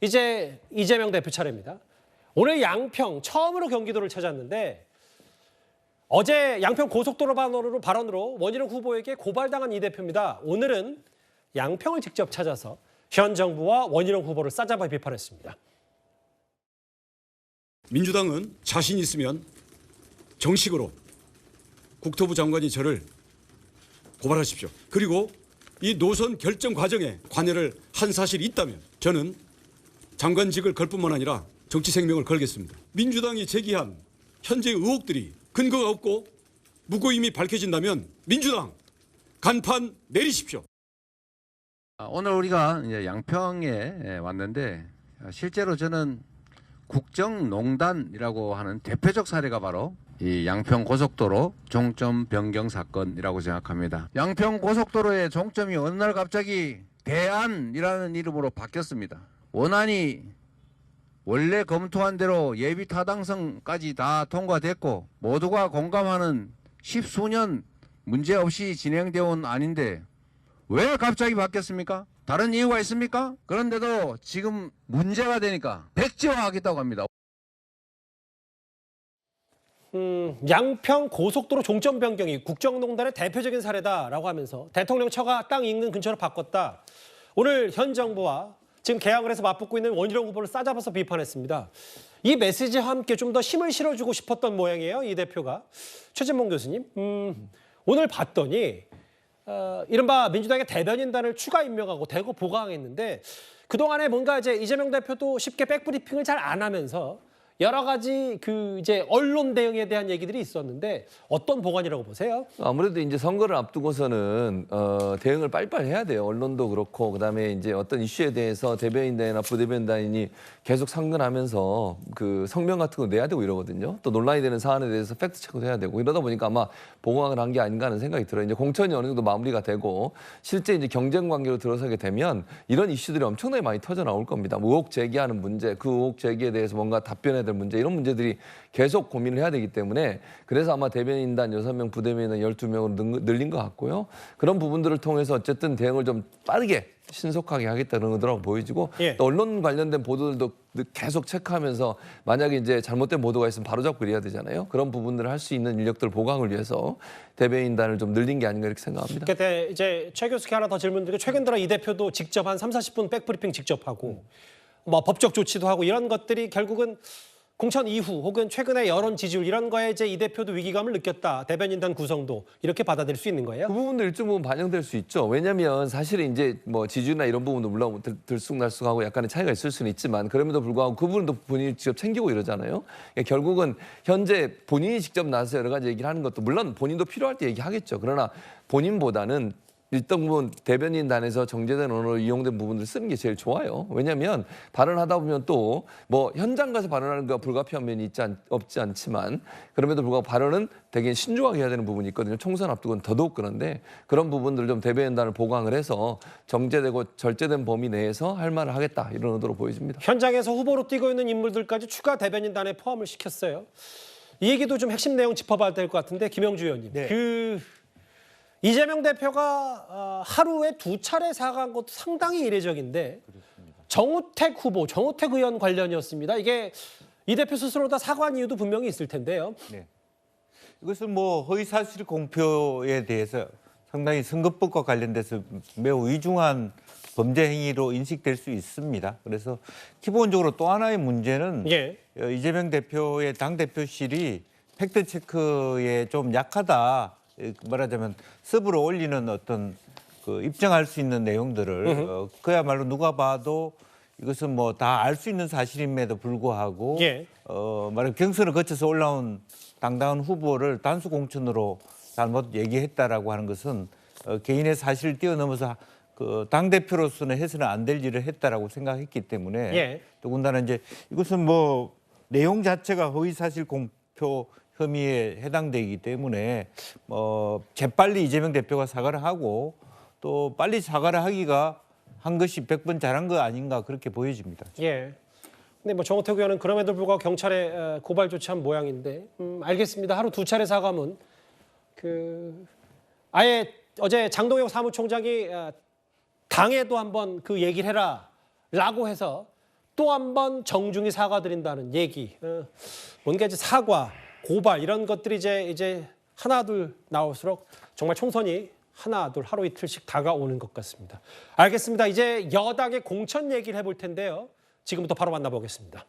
이제 이재명 대표 차례입니다. 오늘 양평 처음으로 경기도를 찾았는데 어제 양평 고속도로 발언으로 원희룡 후보에게 고발당한 이 대표입니다. 오늘은 양평을 직접 찾아서 현 정부와 원희룡 후보를 싸잡아 비판했습니다. 민주당은 자신 있으면 정식으로 국토부 장관이 저를 고발하십시오. 그리고 이 노선 결정 과정에 관여를 한 사실이 있다면 저는 장관직을 걸 뿐만 아니라 정치 생명을 걸겠습니다. 민주당이 제기한 현재 의혹들이 근거가 없고 무고임이 밝혀진다면 민주당 간판 내리십시오. 오늘 우리가 이제 양평에 왔는데 실제로 저는 국정농단이라고 하는 대표적 사례가 바로 이 양평 고속도로 종점 변경 사건이라고 생각합니다. 양평 고속도로의 종점이 어느 날 갑자기 대안이라는 이름으로 바뀌었습니다. 원안이 원래 검토한 대로 예비 타당성까지 다 통과됐고 모두가 공감하는 십수년 문제없이 진행되어 온 안인데 왜 갑자기 바뀌었습니까? 다른 이유가 있습니까? 그런데도 지금 문제가 되니까 백지화하겠다고 합니다. 양평 고속도로 종점 변경이 국정농단의 대표적인 사례다라고 하면서 대통령 처가 땅 인근 근처로 바꿨다. 오늘 현 정부와 지금 개항을 해서 맞붙고 있는 원희룡 후보를 싸잡아서 비판했습니다. 이 메시지와 함께 좀 더 힘을 실어주고 싶었던 모양이에요. 이 대표가. 최진봉 교수님, 오늘 봤더니 이른바 민주당의 대변인단을 추가 임명하고 대거 보강했는데 그동안에 뭔가 이제 이재명 대표도 쉽게 백브리핑을 잘 안 하면서 여러 가지 이제 언론 대응에 대한 얘기들이 있었는데 어떤 보관이라고 보세요? 아무래도 이제 선거를 앞두고서는 대응을 빨리빨리 해야 돼요. 언론도 그렇고 그다음에 이제 어떤 이슈에 대해서 대변인단이나 부대변인단이 계속 상근하면서 그 성명 같은 거 내야 되고 이러거든요. 또 논란이 되는 사안에 대해서 팩트 체크도 해야 되고 이러다 보니까 아마 보강을 한 게 아닌가 하는 생각이 들어요. 이제 공천이 어느 정도 마무리가 되고 실제 이제 경쟁 관계로 들어서게 되면 이런 이슈들이 엄청나게 많이 터져 나올 겁니다. 의혹 제기하는 문제, 그 의혹 제기에 대해서 뭔가 답변해야 될 문제 이런 문제들이 계속 고민을 해야 되기 때문에 그래서 아마 대변인단 6명, 부대변인단 12명으로 늘린 것 같고요. 그런 부분들을 통해서 어쨌든 대응을 좀 빠르게 신속하게 하겠다는 의도라고 보여지고 예. 또 언론 관련된 보도들도 계속 체크하면서 만약에 이제 잘못된 보도가 있으면 바로잡고 이래야 되잖아요. 그런 부분들을 할 수 있는 인력들 보강을 위해서 대변인단을 좀 늘린 게 아닌가 이렇게 생각합니다. 그때 이제 최 교수께 하나 더 질문드리고 최근 들어 이 대표도 직접 한 30-40분 백브리핑 직접 하고 뭐 법적 조치도 하고 이런 것들이 결국은 공천 이후 혹은 최근의 여론 지지율 이런 거에 이제 이 대표도 위기감을 느꼈다. 대변인단 구성도 이렇게 받아들일 수 있는 거예요? 그 부분도 일정 부분 반영될 수 있죠. 왜냐하면 사실은 이제 뭐 지지율이나 이런 부분도 물론 들쑥날쑥하고 약간의 차이가 있을 수는 있지만 그럼에도 불구하고 그 부분도 본인이 직접 챙기고 이러잖아요. 그러니까 결국은 현재 본인이 직접 나서서 여러 가지 얘기를 하는 것도 물론 본인도 필요할 때 얘기하겠죠. 그러나 본인보다는 일정 부분 대변인단에서 정제된 언어로 이용된 부분들을 쓰는 게 제일 좋아요. 왜냐하면 발언하다 보면 또 뭐 현장 가서 발언하는 것과 불가피한 면이 없지 않지만 그럼에도 불구하고 발언은 되게 신중하게 해야 되는 부분이 있거든요. 총선 앞두고는 더더욱 그런데 그런 부분들을 좀 대변인단을 보강을 해서 정제되고 절제된 범위 내에서 할 말을 하겠다 이런 의도로 보여집니다. 현장에서 후보로 뛰고 있는 인물들까지 추가 대변인단에 포함을 시켰어요. 이 얘기도 좀 핵심 내용 짚어봐야 될 것 같은데 김영주 의원님. 네. 이재명 대표가 하루에 2차례 사과한 것도 상당히 이례적인데 정우택 후보, 정우택 의원 관련이었습니다. 이게 이 대표 스스로 다 사과한 이유도 분명히 있을 텐데요. 네. 이것은 뭐 허위사실 공표에 대해서 상당히 선거법과 관련돼서 매우 위중한 범죄 행위로 인식될 수 있습니다. 그래서 기본적으로 또 하나의 문제는 예. 이재명 대표의 당대표실이 팩트체크에 좀 약하다. 말하자면 섭으로 올리는 어떤 그 입증할 수 있는 내용들을 그야말로 누가 봐도 이것은 뭐 다 알 수 있는 사실임에도 불구하고 예. 말하면 경선을 거쳐서 올라온 당당한 후보를 단수 공천으로 잘못 얘기했다라고 하는 것은 개인의 사실을 뛰어넘어서 그 당 대표로서는 해서는 안 될 일을 했다라고 생각했기 때문에 예. 더군다나 이제 이것은 뭐 내용 자체가 허위사실 공표 혐의에 해당되기 때문에 재빨리 이재명 대표가 사과를 하고 또 빨리 사과를 하기가 한 것이 100번 잘한 거 아닌가 그렇게 보여집니다. 예. 근데 뭐 정우택 의원은 그럼에도 불구하고 경찰에 고발 조치한 모양인데 알겠습니다. 하루 2차례 사과문 아예 어제 장동영 사무총장이 당에도 한번 그 얘기를 해라라고 해서 또 한 번 정중히 사과드린다는 얘기. 뭔가 이제 사과, 고발 이런 것들이 이제 하나 둘 나올수록 정말 총선이 하나 둘 하루 이틀씩 다가오는 것 같습니다. 알겠습니다. 이제 여당의 공천 얘기를 해볼 텐데요. 지금부터 바로 만나보겠습니다.